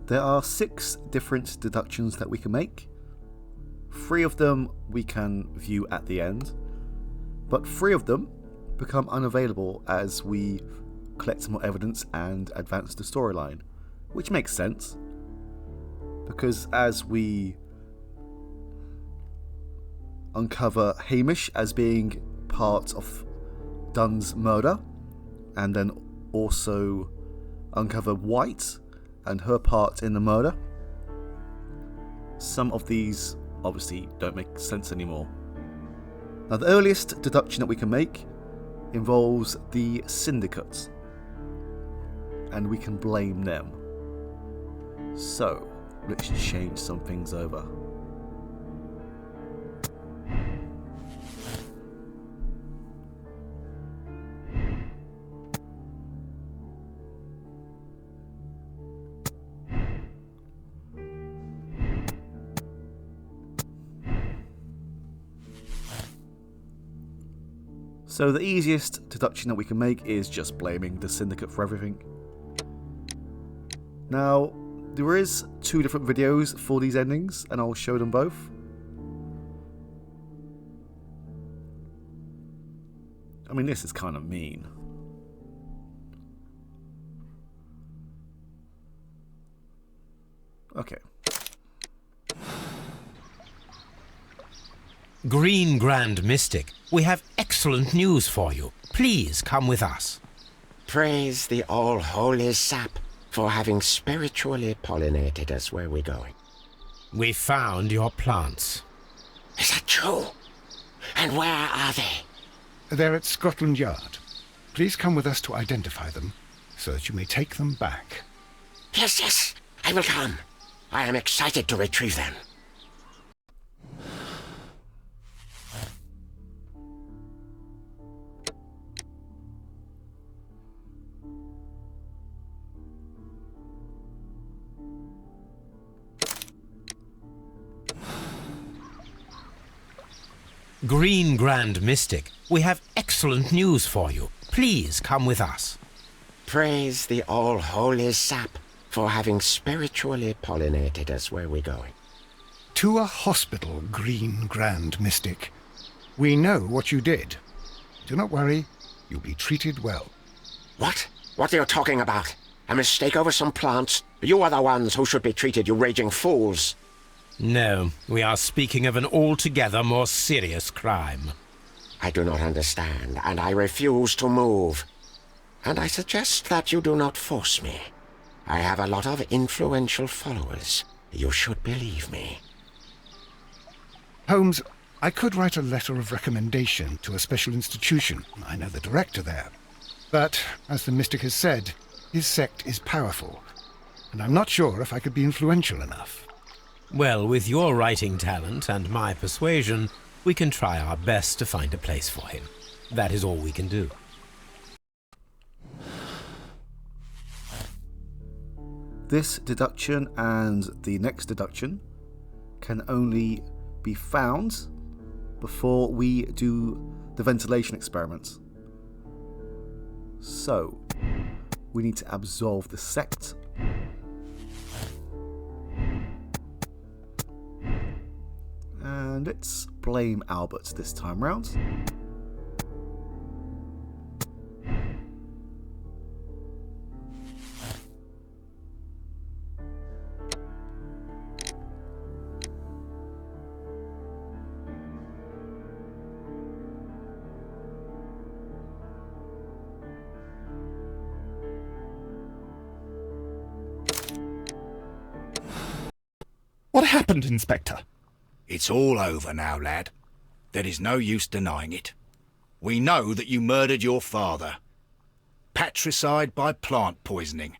There are 6 different deductions that we can make. 3 of them we can view at the end, but 3 of them become unavailable as we collect more evidence and advance the storyline, which makes sense, because as we uncover Hamish as being part of Dunn's murder, and then also uncover White and her part in the murder, some of these obviously don't make sense anymore. Now, the earliest deduction that we can make involves the syndicate, and we can blame them. So let's change some things over. So the easiest deduction that we can make is just blaming the syndicate for everything. Now, there is 2 different videos for these endings, and I'll show them both. I mean, this is kind of mean. Okay. Green Grand Mystic, we have excellent news for you. Please come with us. Praise the all-holy sap for having spiritually pollinated us. Where are we going? We found your plants. Is that true? And where are they? They're at Scotland Yard. Please come with us to identify them, so that you may take them back. Yes, yes, I will come. I am excited to retrieve them. Green Grand Mystic, we have excellent news for you. Please come with us. Praise the all-holy sap for having spiritually pollinated us. Where are we going? To a hospital, Green Grand Mystic. We know what you did. Do not worry, you'll be treated well. What? What are you talking about? A mistake over some plants? You are the ones who should be treated, you raging fools. No, we are speaking of an altogether more serious crime. I do not understand, and I refuse to move. And I suggest that you do not force me. I have a lot of influential followers. You should believe me. Holmes, I could write a letter of recommendation to a special institution. I know the director there. But, as the mystic has said, his sect is powerful, and I'm not sure if I could be influential enough. Well, with your writing talent and my persuasion, we can try our best to find a place for him. That is all we can do. This deduction and the next deduction can only be found before we do the ventilation experiment. So, we need to absolve the sect. And let's blame Albert this time round. What happened, Inspector? It's all over now, lad. There is no use denying it. We know that you murdered your father. Patricide by plant poisoning.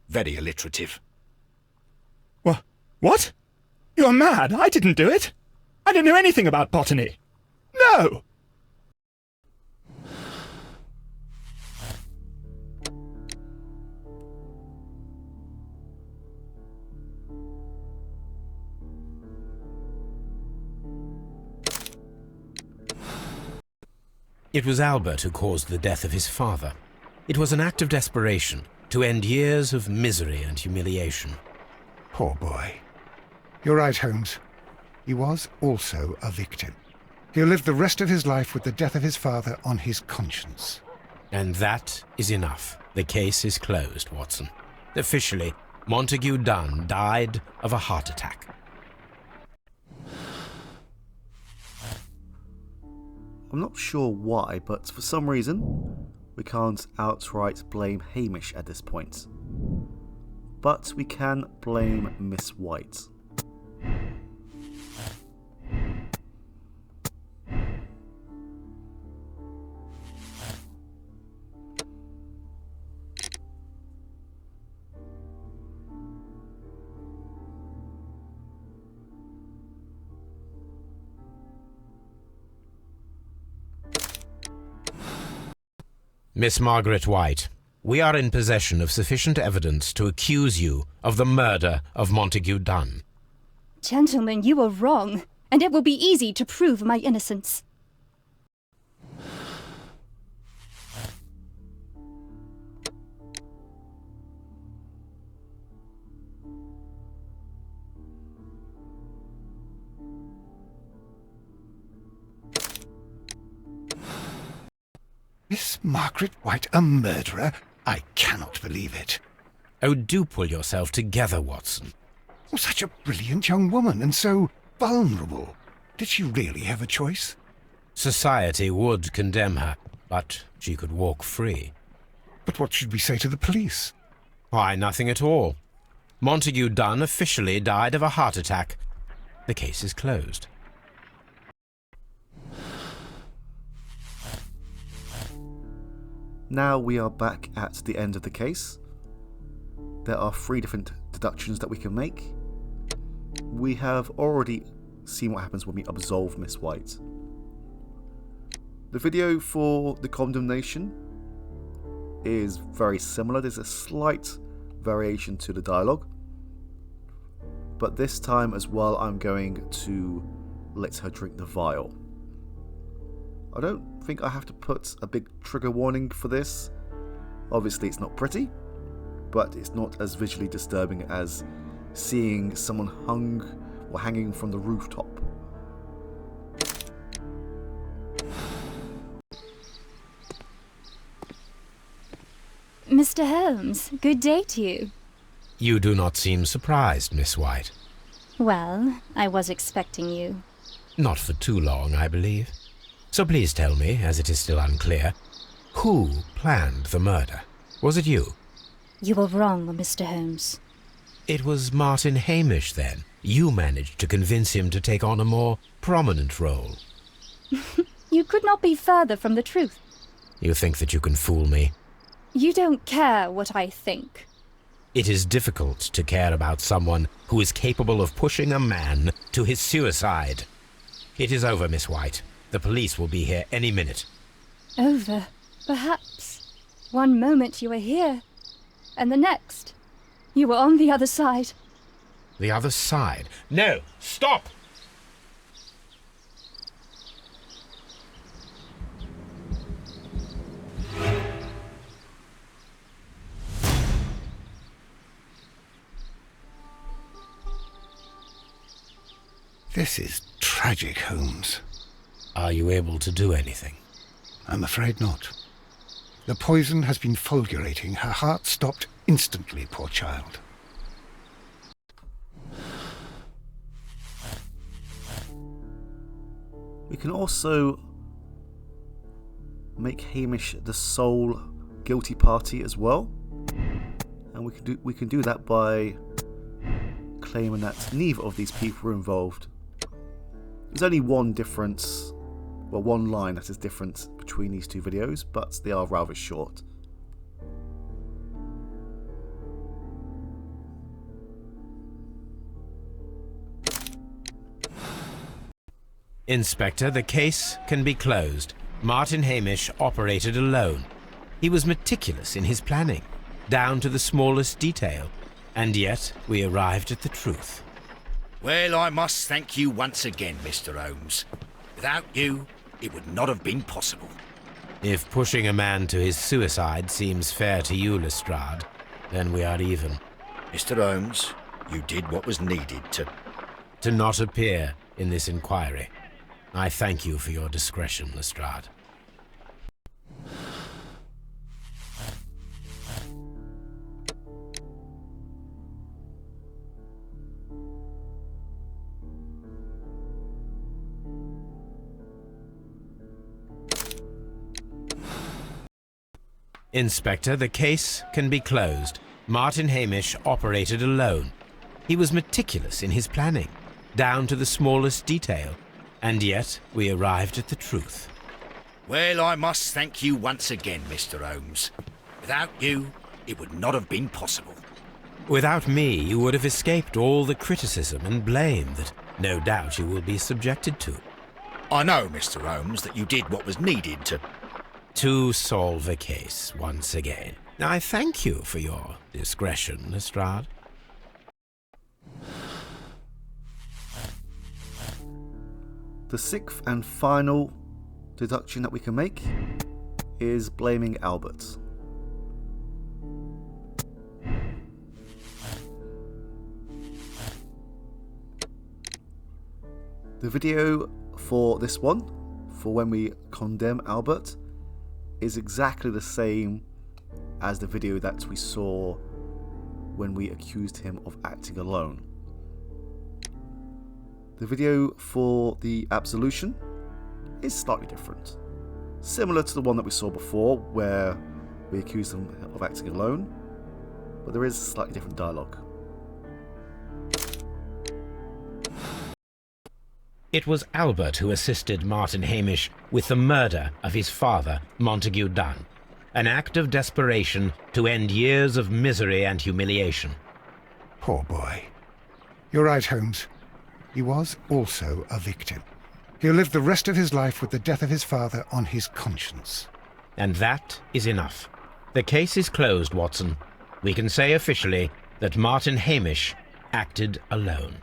Very alliterative. What? You're mad. I didn't do it. I don't know anything about botany. No! It was Albert who caused the death of his father. It was an act of desperation to end years of misery and humiliation. Poor boy. You're right, Holmes. He was also a victim. He'll live the rest of his life with the death of his father on his conscience. And that is enough. The case is closed, Watson. Officially, Montague Dunn died of a heart attack. I'm not sure why, but for some reason, we can't outright blame Hamish at this point. But we can blame Miss White. Miss Margaret White, we are in possession of sufficient evidence to accuse you of the murder of Montague Dunn. Gentlemen, you are wrong, and it will be easy to prove my innocence. Miss Margaret White a murderer? I cannot believe it. Oh, do pull yourself together, Watson. Oh, such a brilliant young woman, and so vulnerable. Did she really have a choice? Society would condemn her, but she could walk free. But what should we say to the police? Why, nothing at all. Montague Dunn officially died of a heart attack. The case is closed. Now we are back at the end of the case. There are 3 different deductions that we can make. We have already seen what happens when we absolve Miss White. The video for the condemnation is very similar. There's a slight variation to the dialogue. But this time as well, I'm going to let her drink the vial. I don't think I have to put a big trigger warning for this. Obviously it's not pretty, but it's not as visually disturbing as seeing someone hung or hanging from the rooftop. Mr. Holmes, good day to you. You do not seem surprised, Miss White. Well, I was expecting you. Not for too long, I believe. So please tell me, as it is still unclear, who planned the murder? Was it you? You were wrong, Mr. Holmes. It was Martin Hamish, then. You managed to convince him to take on a more prominent role. You could not be further from the truth. You think that you can fool me? You don't care what I think. It is difficult to care about someone who is capable of pushing a man to his suicide. It is over, Miss White. The police will be here any minute. Over, perhaps. One moment you were here, and the next, you were on the other side. The other side? No! Stop! This is tragic, Holmes. Are you able to do anything? I'm afraid not. The poison has been fulgurating. Her heart stopped instantly, poor child. We can also make Hamish the sole guilty party as well, and we can do that by claiming that neither of these people were involved. There's only one difference, well, one line that is different between these 2 videos, but they are rather short. Inspector, the case can be closed. Martin Hamish operated alone. He was meticulous in his planning, down to the smallest detail, and yet we arrived at the truth. Well, I must thank you once again, Mr. Holmes. Without you, it would not have been possible. If pushing a man to his suicide seems fair to you, Lestrade, then we are even. Mr. Holmes, you did what was needed To not appear in this inquiry. I thank you for your discretion, Lestrade. Inspector, the case can be closed. Martin Hamish operated alone. He was meticulous in his planning, down to the smallest detail, and yet we arrived at the truth. Well, I must thank you once again, Mr. Holmes. Without you, it would not have been possible. Without me, you would have escaped all the criticism and blame that no doubt you will be subjected to. I know, Mr. Holmes, that you did what was needed To solve a case once again. I thank you for your discretion, Lestrade. The sixth and final deduction that we can make is blaming Albert. The video for this one, for when we condemn Albert, is exactly the same as the video that we saw when we accused him of acting alone. The video for the absolution is slightly different, similar to the one that we saw before where we accused him of acting alone, but there is slightly different dialogue. It was Albert who assisted Martin Hamish with the murder of his father, Montague Dunn, an act of desperation to end years of misery and humiliation. Poor boy. You're right, Holmes. He was also a victim. He'll live the rest of his life with the death of his father on his conscience. And that is enough. The case is closed, Watson. We can say officially that Martin Hamish acted alone.